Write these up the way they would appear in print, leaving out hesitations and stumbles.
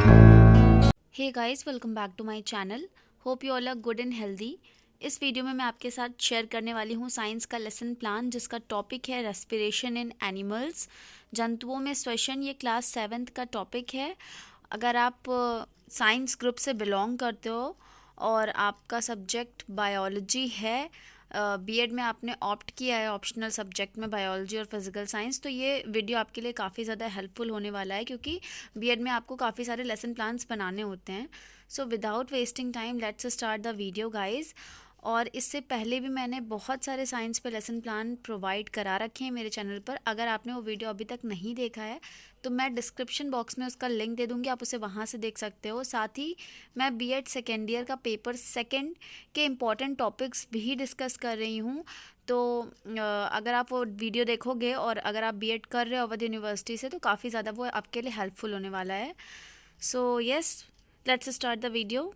Hey guys, welcome back to my channel. Hope you all are good and healthy. इस video में मैं आपके साथ शेयर करने वाली हूँ साइंस का लेसन प्लान, जिसका टॉपिक है रेस्पिरेशन इन एनिमल्स, जंतुओं में श्वसन। ये क्लास 7th का टॉपिक है। अगर आप साइंस ग्रुप से बिलोंग करते हो और आपका सब्जेक्ट बायोलॉजी है, बीएड में आपने ऑप्ट किया है ऑप्शनल सब्जेक्ट में बायोलॉजी और फिजिकल साइंस, तो ये वीडियो आपके लिए काफ़ी ज़्यादा हेल्पफुल होने वाला है, क्योंकि बीएड में आपको काफ़ी सारे लेसन प्लान्स बनाने होते हैं। So without wasting time let's start the video guys. और इससे पहले भी मैंने बहुत सारे साइंस पे लेसन प्लान प्रोवाइड करा रखे हैं मेरे चैनल पर। अगर आपने वो वीडियो अभी तक नहीं देखा है तो मैं डिस्क्रिप्शन बॉक्स में उसका लिंक दे दूँगी, आप उसे वहाँ से देख सकते हो। साथ ही मैं बीएड सेकेंड ईयर का पेपर सेकेंड के इम्पॉर्टेंट टॉपिक्स भी डिस्कस कर रही हूँ। तो अगर आप वो वीडियो देखोगे और अगर आप बीएड कर रहे हो अवध यूनिवर्सिटी से, तो काफ़ी ज़्यादा वो आपके लिए हेल्पफुल होने वाला है। So yes, let's start the video.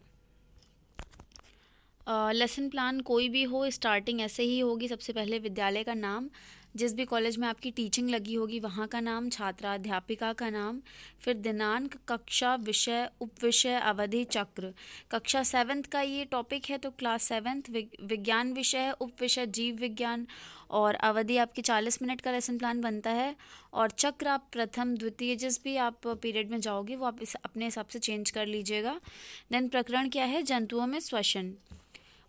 Lesson plan कोई भी हो, स्टार्टिंग ऐसे ही होगी। सबसे पहले विद्यालय का नाम, जिस भी कॉलेज में आपकी टीचिंग लगी होगी वहाँ का नाम, छात्रा अध्यापिका का नाम, फिर दिनांक, कक्षा, विषय, उपविषय, अवधि, चक्र। कक्षा 7th का ये टॉपिक है तो क्लास 7th विज्ञान विषय है, उपविषय जीव विज्ञान, और अवधि आपकी 40 मिनट का लेसन प्लान बनता है। और चक्र आप प्रथम द्वितीय जिस भी आप पीरियड में जाओगे वो आप अपने हिसाब से चेंज कर लीजिएगा। देन प्रकरण क्या है, जंतुओं में श्वसन।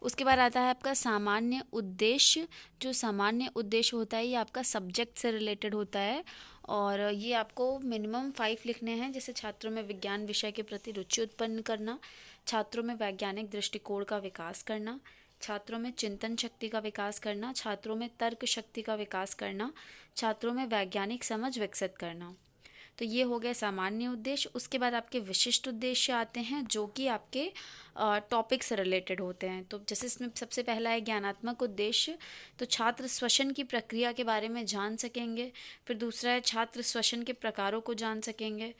उसके बाद आता है आपका सामान्य उद्देश्य। जो सामान्य उद्देश्य होता है ये आपका सब्जेक्ट से रिलेटेड होता है, और ये आपको मिनिमम 5 लिखने हैं। जैसे छात्रों में विज्ञान विषय के प्रति रुचि उत्पन्न करना, छात्रों में वैज्ञानिक दृष्टिकोण का विकास करना, छात्रों में चिंतन शक्ति का विकास करना, छात्रों में तर्क शक्ति का विकास करना, छात्रों में वैज्ञानिक समझ विकसित करना। तो ये हो गया सामान्य उद्देश्य। उसके बाद आपके विशिष्ट उद्देश्य आते हैं, जो कि आपके टॉपिक से रिलेटेड होते हैं। तो जैसे इसमें सबसे पहला है ज्ञानात्मक उद्देश्य, तो छात्र श्वसन की प्रक्रिया के बारे में जान सकेंगे। फिर दूसरा है छात्र श्वसन के प्रकारों को जान सकेंगे।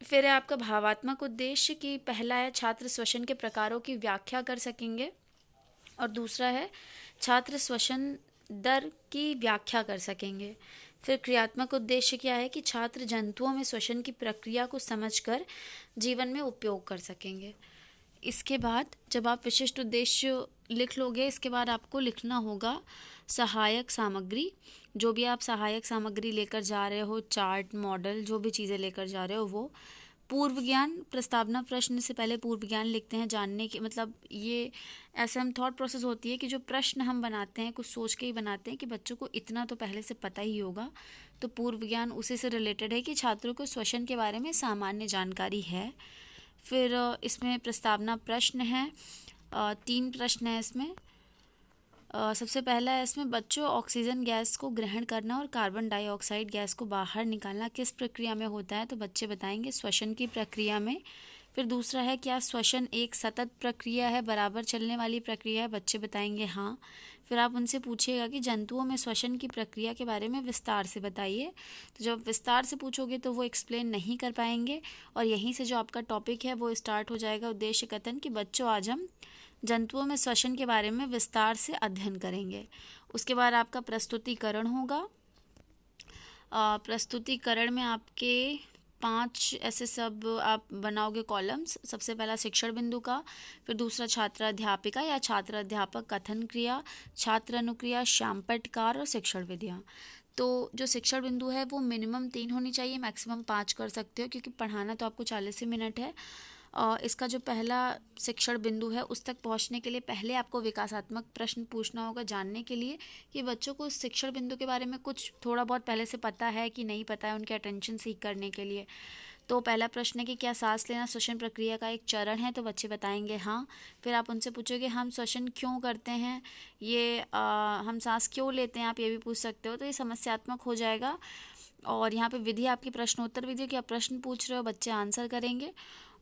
फिर है आपका भावात्मक उद्देश्य, कि पहला है छात्र श्वसन के प्रकारों की व्याख्या कर सकेंगे, और दूसरा है छात्र श्वसन दर की व्याख्या कर सकेंगे। फिर क्रियात्मक उद्देश्य क्या है, कि छात्र जंतुओं में श्वसन की प्रक्रिया को समझकर जीवन में उपयोग कर सकेंगे। इसके बाद जब आप विशिष्ट उद्देश्य लिख लोगे, इसके बाद आपको लिखना होगा सहायक सामग्री। जो भी आप सहायक सामग्री लेकर जा रहे हो, चार्ट, मॉडल, जो भी चीज़ें लेकर जा रहे हो वो। पूर्व ज्ञान, प्रस्तावना प्रश्न से पहले पूर्व ज्ञान लिखते हैं, जानने के मतलब ये ऐसे हम थॉट प्रोसेस होती है कि जो प्रश्न हम बनाते हैं कुछ सोच के ही बनाते हैं कि बच्चों को इतना तो पहले से पता ही होगा। तो पूर्व ज्ञान उसी से रिलेटेड है कि छात्रों को श्वसन के बारे में सामान्य जानकारी है। फिर इसमें प्रस्तावना प्रश्न है, 3 प्रश्न है इसमें। सबसे पहला है इसमें, बच्चों ऑक्सीजन गैस को ग्रहण करना और कार्बन डाइऑक्साइड गैस को बाहर निकालना किस प्रक्रिया में होता है, तो बच्चे बताएंगे श्वसन की प्रक्रिया में। फिर दूसरा है, क्या श्वसन एक सतत प्रक्रिया है, बराबर चलने वाली प्रक्रिया है, बच्चे बताएंगे हाँ। फिर आप उनसे पूछिएगा कि जंतुओं में श्वसन की प्रक्रिया के बारे में विस्तार से बताइए। तो जब विस्तार से पूछोगे तो वो एक्सप्लेन नहीं कर पाएंगे, और यहीं से जो आपका टॉपिक है वो स्टार्ट हो जाएगा उद्देश्य कथन, कि बच्चों आज हम जंतुओं में श्वसन के बारे में विस्तार से अध्ययन करेंगे। उसके बाद आपका प्रस्तुतिकरण होगा। प्रस्तुतिकरण में आपके 5 ऐसे सब आप बनाओगे कॉलम्स। सबसे पहला शिक्षण बिंदु का, फिर दूसरा छात्र अध्यापिका या छात्र अध्यापक कथन क्रिया, छात्र अनुक्रिया, श्यामपटकार और शिक्षण विधियाँ। तो जो शिक्षण बिंदु है वो मिनिमम 3 होनी चाहिए, मैक्सिमम 5 कर सकते हो, क्योंकि पढ़ाना तो आपको 40 ही मिनट है। इसका जो पहला शिक्षण बिंदु है उस तक पहुंचने के लिए पहले आपको विकासात्मक प्रश्न पूछना होगा, जानने के लिए कि बच्चों को उस शिक्षण बिंदु के बारे में कुछ थोड़ा बहुत पहले से पता है कि नहीं पता है, उनके अटेंशन सीख करने के लिए। तो पहला प्रश्न है कि क्या सांस लेना श्वसन प्रक्रिया का एक चरण है, तो बच्चे बताएंगे हाँ। फिर आप उनसे पूछोगे हम श्वसन क्यों करते हैं, ये हम सांस क्यों लेते हैं, आप ये भी पूछ सकते हो। तो ये समस्यात्मक हो जाएगा। और यहाँ पे विधि आपकी प्रश्नोत्तर विधि, कि आप प्रश्न पूछ रहे हो, बच्चे आंसर करेंगे।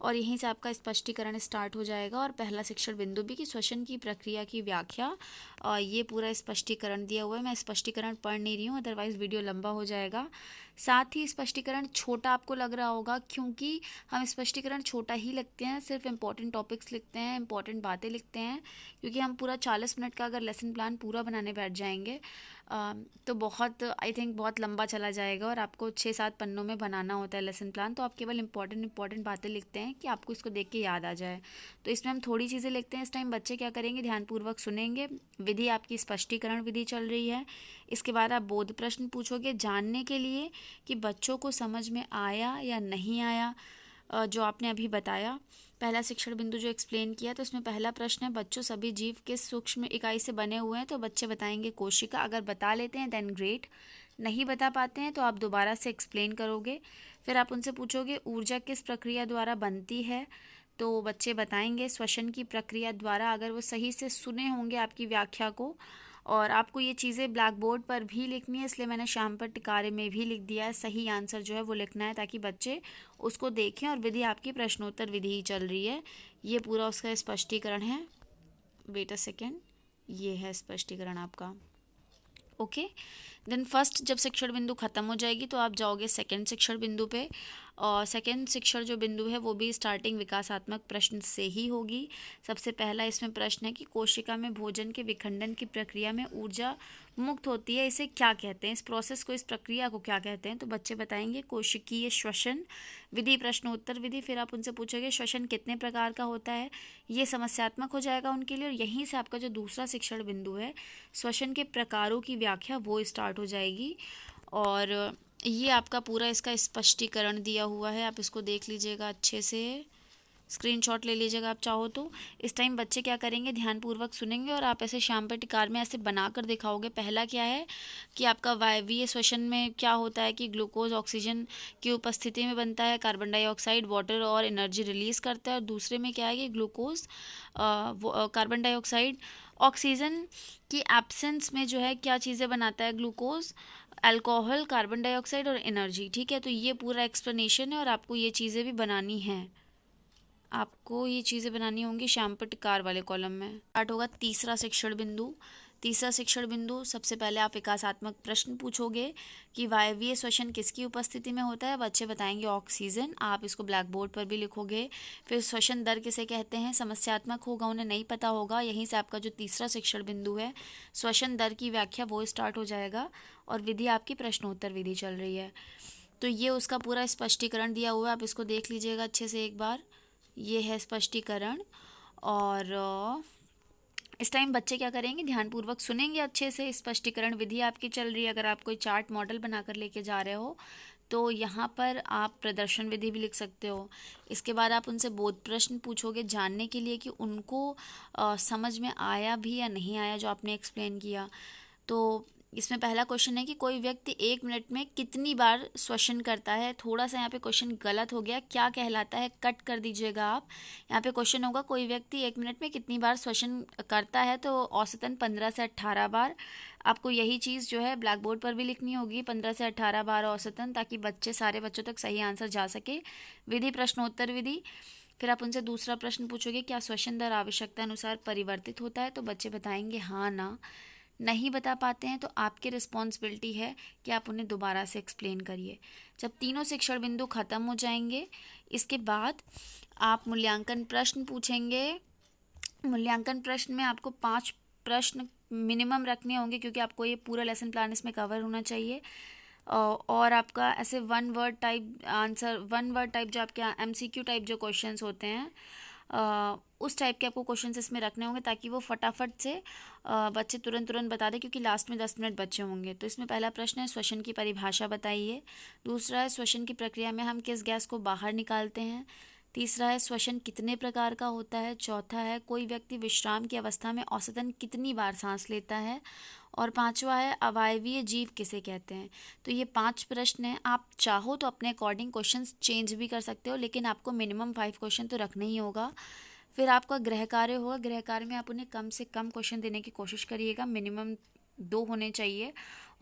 और यहीं से आपका स्पष्टीकरण स्टार्ट हो जाएगा। और पहला शिक्षण बिंदु भी कि श्वसन की प्रक्रिया की व्याख्या, और ये पूरा स्पष्टीकरण दिया हुआ है। मैं स्पष्टीकरण पढ़ नहीं रही हूँ, अदरवाइज़ वीडियो लंबा हो जाएगा। साथ ही स्पष्टीकरण छोटा आपको लग रहा होगा, क्योंकि हम स्पष्टीकरण छोटा ही लिखते हैं, सिर्फ इंपॉर्टेंट टॉपिक्स लिखते हैं, इंपॉर्टेंट बातें लिखते हैं, क्योंकि हम पूरा 40 मिनट का अगर लेसन प्लान पूरा बनाने बैठ जाएंगे तो बहुत आई थिंक बहुत लंबा चला जाएगा, और आपको 6-7 पन्नों में बनाना होता है लेसन प्लान। तो आप केवल इंपॉर्टेंट बातें लिखते हैं कि आपको इसको देख के याद आ जाए। तो इसमें हम थोड़ी चीज़ें लिखते हैं। इस टाइम बच्चे क्या करेंगे, ध्यानपूर्वक सुनेंगे। विधि आपकी स्पष्टीकरण विधि चल रही है। इसके बाद आप बोध प्रश्न पूछोगे जानने के लिए कि बच्चों को समझ में आया या नहीं आया जो आपने अभी बताया। पहला शिक्षण बिंदु जो एक्सप्लेन किया, तो इसमें पहला प्रश्न है, बच्चों सभी जीव किस सूक्ष्म इकाई से बने हुए हैं? तो बच्चे बताएंगे कोशिका। अगर बता लेते हैं देन ग्रेट, नहीं बता पाते हैं तो आप दोबारा से एक्सप्लेन करोगे। फिर आप उनसे पूछोगे ऊर्जा किस प्रक्रिया द्वारा बनती है? तो बच्चे बताएंगे श्वसन की प्रक्रिया द्वारा, अगर वो सही से सुने होंगे आपकी व्याख्या को। और आपको ये चीज़ें ब्लैक बोर्ड पर भी लिखनी है, इसलिए मैंने शाम पर टिकारे में भी लिख दिया है। सही आंसर जो है वो लिखना है, ताकि बच्चे उसको देखें। और विधि आपकी प्रश्नोत्तर विधि ही चल रही है। ये पूरा उसका स्पष्टीकरण है। वेट अ सेकेंड, ये है स्पष्टीकरण आपका। ओके, देन फर्स्ट जब शिक्षण बिंदु खत्म हो जाएगी तो आप जाओगे सेकंड शिक्षण बिंदु पे। और सेकंड शिक्षण जो बिंदु है वो भी स्टार्टिंग विकासात्मक प्रश्न से ही होगी। सबसे पहला इसमें प्रश्न है कि कोशिका में भोजन के विखंडन की प्रक्रिया में ऊर्जा मुक्त होती है, इसे क्या कहते हैं? इस प्रोसेस को, इस प्रक्रिया को क्या कहते हैं? तो बच्चे बताएंगे कोशिकीय श्वसन विधि, प्रश्नोत्तर विधि। फिर आप उनसे पूछोगे श्वसन कितने प्रकार का होता है? ये समस्यात्मक हो जाएगा उनके लिए। और यहीं से आपका जो दूसरा शिक्षण बिंदु है, श्वसन के प्रकारों की व्याख्या, वो स्टार्ट हो जाएगी। और ये आपका पूरा इसका स्पष्टीकरण दिया हुआ है, आप इसको देख लीजिएगा अच्छे से, स्क्रीनशॉट ले लीजिएगा आप चाहो तो। इस टाइम बच्चे क्या करेंगे, ध्यानपूर्वक सुनेंगे और आप ऐसे शाम पर टिकार में ऐसे बनाकर दिखाओगे। पहला क्या है कि आपका वायवीय श्वसन में क्या होता है कि ग्लूकोज ऑक्सीजन की उपस्थिति में बनता है, कार्बन डाइऑक्साइड वाटर और एनर्जी रिलीज करता है। और दूसरे में क्या है कि ग्लूकोज कार्बन डाइऑक्साइड ऑक्सीजन की एब्सेंस में जो है क्या चीज़ें बनाता है, ग्लूकोज, अल्कोहल, कार्बन डाइऑक्साइड और एनर्जी। ठीक है, तो ये पूरा एक्सप्लेनेशन है और आपको ये चीज़ें भी बनानी हैं। आपको ये चीज़ें बनानी होंगी श्याम पर टिकार वाले कॉलम में। स्टार्ट होगा तीसरा शिक्षण बिंदु। तीसरा शिक्षण बिंदु, सबसे पहले आप विकासात्मक प्रश्न पूछोगे कि वायवीय श्वसन किसकी उपस्थिति में होता है? बच्चे बताएंगे ऑक्सीजन। आप इसको ब्लैक बोर्ड पर भी लिखोगे। फिर श्वसन दर किसे कहते हैं? समस्यात्मक होगा, उन्हें नहीं पता होगा। यहीं से आपका जो तीसरा शिक्षण बिंदु है, श्वसन दर की व्याख्या, वो स्टार्ट हो जाएगा। और विधि आपकी प्रश्नोत्तर विधि चल रही है। तो ये उसका पूरा स्पष्टीकरण दिया हुआ है, आप इसको देख लीजिएगा अच्छे से एक बार। ये है स्पष्टीकरण। और इस टाइम बच्चे क्या करेंगे, ध्यानपूर्वक सुनेंगे अच्छे से। स्पष्टीकरण विधि आपकी चल रही है। अगर आप कोई चार्ट मॉडल बनाकर लेके जा रहे हो तो यहाँ पर आप प्रदर्शन विधि भी लिख सकते हो। इसके बाद आप उनसे बोध प्रश्न पूछोगे जानने के लिए कि उनको समझ में आया भी या नहीं आया जो आपने एक्सप्लेन किया। तो इसमें पहला क्वेश्चन है कि कोई व्यक्ति 1 मिनट में कितनी बार श्वसन करता है? थोड़ा सा यहाँ पे क्वेश्चन गलत हो गया, क्या कहलाता है कट कर दीजिएगा आप। यहाँ पे क्वेश्चन होगा कोई व्यक्ति 1 मिनट में कितनी बार श्वसन करता है, तो औसतन 15 से 18 बार। आपको यही चीज़ जो है ब्लैक बोर्ड पर भी लिखनी होगी, 15 से 18 बार औसतन, ताकि सारे बच्चों तक सही आंसर जा सके। विधि प्रश्नोत्तर विधि। फिर आप उनसे दूसरा प्रश्न पूछोगे क्या श्वसन दर आवश्यकता अनुसार परिवर्तित होता है? तो बच्चे बताएंगे हाँ ना। नहीं बता पाते हैं तो आपकी रिस्पॉन्सिबिलिटी है कि आप उन्हें दोबारा से एक्सप्लेन करिए। जब तीनों शिक्षण बिंदु खत्म हो जाएंगे, इसके बाद आप मूल्यांकन प्रश्न पूछेंगे। मूल्यांकन प्रश्न में आपको 5 प्रश्न मिनिमम रखने होंगे, क्योंकि आपको ये पूरा लेसन प्लान इसमें कवर होना चाहिए। और आपका ऐसे 1 word type answer, 1 word type जो आपके MCQ टाइप जो क्वेश्चंस होते हैं, उस टाइप के आपको क्वेश्चंस इसमें रखने होंगे, ताकि वो फटाफट से बच्चे तुरंत बता दें, क्योंकि लास्ट में 10 मिनट बच्चे होंगे। तो इसमें पहला प्रश्न है श्वसन की परिभाषा बताइए। दूसरा है श्वसन की प्रक्रिया में हम किस गैस को बाहर निकालते हैं। तीसरा है श्वसन कितने प्रकार का होता है। चौथा है कोई व्यक्ति विश्राम की अवस्था में औसतन कितनी बार सांस लेता है। और पांचवा है अवायवीय जीव किसे कहते हैं। तो ये 5 प्रश्न हैं। आप चाहो तो अपने अकॉर्डिंग क्वेश्चंस चेंज भी कर सकते हो, लेकिन आपको मिनिमम 5 क्वेश्चन तो रखना ही होगा। फिर आपका गृह कार्य होगा। गृह कार्य में आप उन्हें कम से कम क्वेश्चन देने की कोशिश करिएगा, मिनिमम 2 होने चाहिए।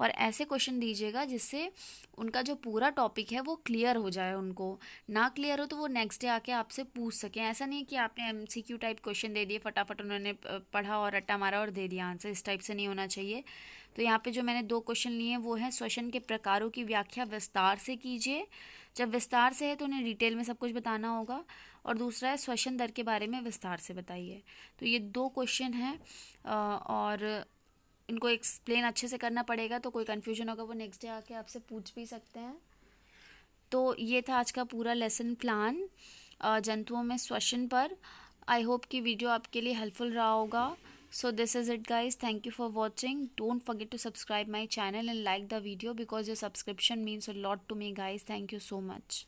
और ऐसे क्वेश्चन दीजिएगा जिससे उनका जो पूरा टॉपिक है वो क्लियर हो जाए। उनको ना क्लियर हो तो वो नेक्स्ट डे आके आपसे पूछ सकें। ऐसा नहीं कि आपने एमसीक्यू टाइप क्वेश्चन दे दिए, फटाफट उन्होंने पढ़ा और रट्टा मारा और दे दिया आंसर। इस टाइप से नहीं होना चाहिए। तो यहाँ पे जो मैंने 2 क्वेश्चन लिए वो हैं, श्वसन के प्रकारों की व्याख्या विस्तार से कीजिए। जब विस्तार से है तो उन्हें डिटेल में सब कुछ बताना होगा। और दूसरा है श्वसन दर के बारे में विस्तार से बताइए। तो ये 2 क्वेश्चन हैं और इनको एक्सप्लेन अच्छे से करना पड़ेगा। तो कोई कन्फ्यूजन होगा वो नेक्स्ट डे आके आपसे पूछ भी सकते हैं। तो ये था आज का पूरा लेसन प्लान जंतुओं में श्वसन पर। आई होप कि वीडियो आपके लिए हेल्पफुल रहा होगा। So this is it guys, thank you for watching. Don't forget to subscribe my channel and like the video because your subscription means a lot to me guys. Thank you so much.